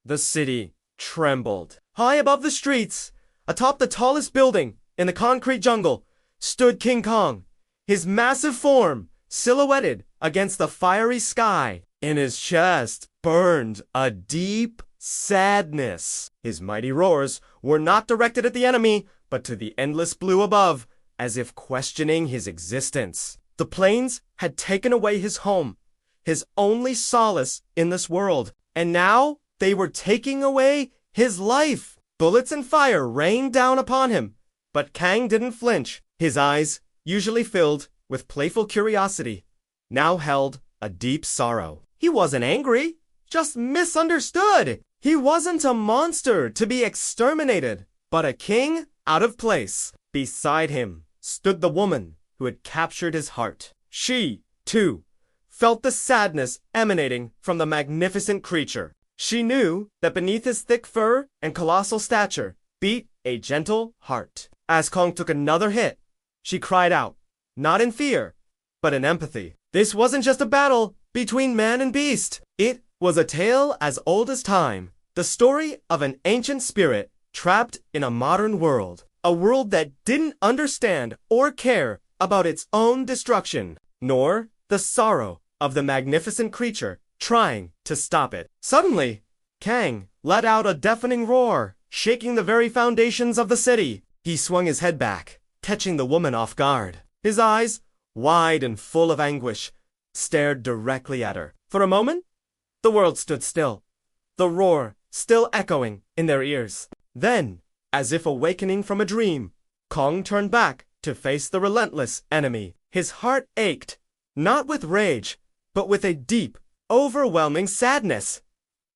The city trembled. High above the streets, atop the tallest building in the concrete jungle, stood King Kong, his massive form silhouetted against the fiery sky. In his chest burned a deep sadness. His mighty roars were not directed at the enemy, but to the endless blue above, as if questioning his existence. The plains had taken away his home, his only solace in this world, and now they were taking away his life. Bullets and fire rained down upon him, but Kang didn't flinch. His eyes, usually filled with playful curiosity, now held a deep sorrow. He wasn't angry, just misunderstood. He wasn't a monster to be exterminated, but a king out of place. Beside him stood the woman who had captured his heart. She, too, felt the sadness emanating from the magnificent creature. She knew that beneath his thick fur and colossal stature beat a gentle heart. As Kong took another hit, she cried out, not in fear, but in empathy. This wasn't just a battle between man and beast. It was a tale as old as time, the story of an ancient spirit trapped in a modern world, a world that didn't understand or care about its own destruction, nor the sorrow of the magnificent creature trying to stop it. Suddenly, Kang let out a deafening roar, shaking the very foundations of the city. He swung his head back, catching the woman off guard. His eyes, wide and full of anguish, stared directly at her. For a moment, the world stood still, the roar still echoing in their ears. Then, as if awakening from a dream, Kong turned back to face the relentless enemy. His heart ached, not with rage, but with a deep, overwhelming sadness.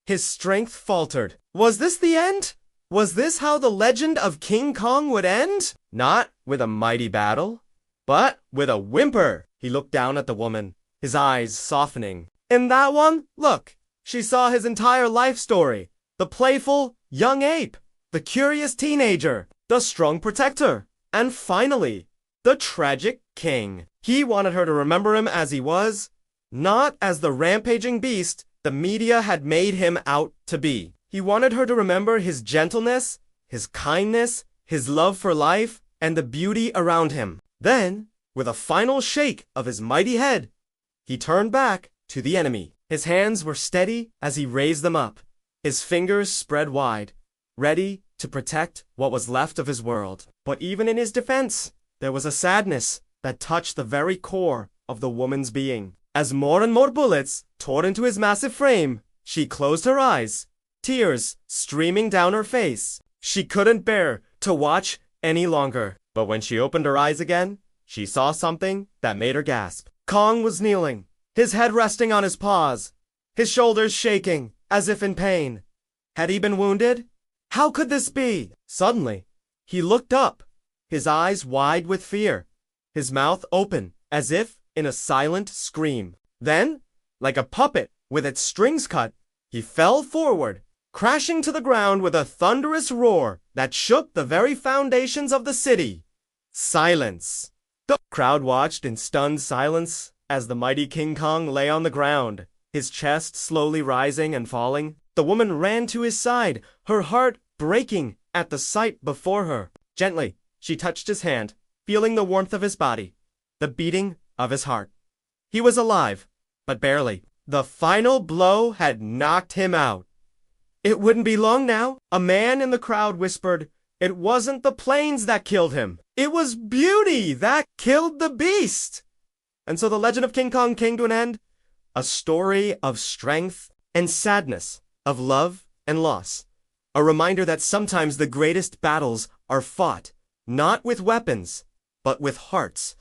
His strength faltered. Was this the end? Was this how the legend of King Kong would end? Not with a mighty battle, but with a whimper. He looked down at the woman, his eyes softening. In that one, look, she saw his entire life story. The playful young ape, the curious teenager, the strong protector, and finally, the tragic king. He wanted her to remember him as he was, not as the rampaging beast the media had made him out to be. He wanted her to remember his gentleness, his kindness, his love for life, and the beauty around him. Then, with a final shake of his mighty head, he turned back to the enemy. His hands were steady as he raised them up, his fingers spread wide, ready to protect what was left of his world. But even in his defense, there was a sadness that touched the very core of the woman's being. As more and more bullets tore into his massive frame, she closed her eyes, tears streaming down her face. She couldn't bear to watch any longer. But when she opened her eyes again, she saw something that made her gasp. Kong was kneeling, his head resting on his paws, his shoulders shaking as if in pain. Had he been wounded? How could this be? Suddenly, he looked up, his eyes wide with fear, his mouth open as if in a silent scream. Then, like a puppet with its strings cut, he fell forward, crashing to the ground with a thunderous roar that shook the very foundations of the city. Silence. The crowd watched in stunned silence as the mighty King Kong lay on the ground, his chest slowly rising and falling. The woman ran to his side, her heart breaking at the sight before her. Gently, she touched his hand, feeling the warmth of his body, the beating of his heart. He was alive, but barely. The final blow had knocked him out. It wouldn't be long now. A man in the crowd whispered, it wasn't the planes that killed him. It was beauty that killed the beast. And so the legend of King Kong came to an end. A story of strength and sadness, of love and loss. A reminder that sometimes the greatest battles are fought, not with weapons, but with hearts.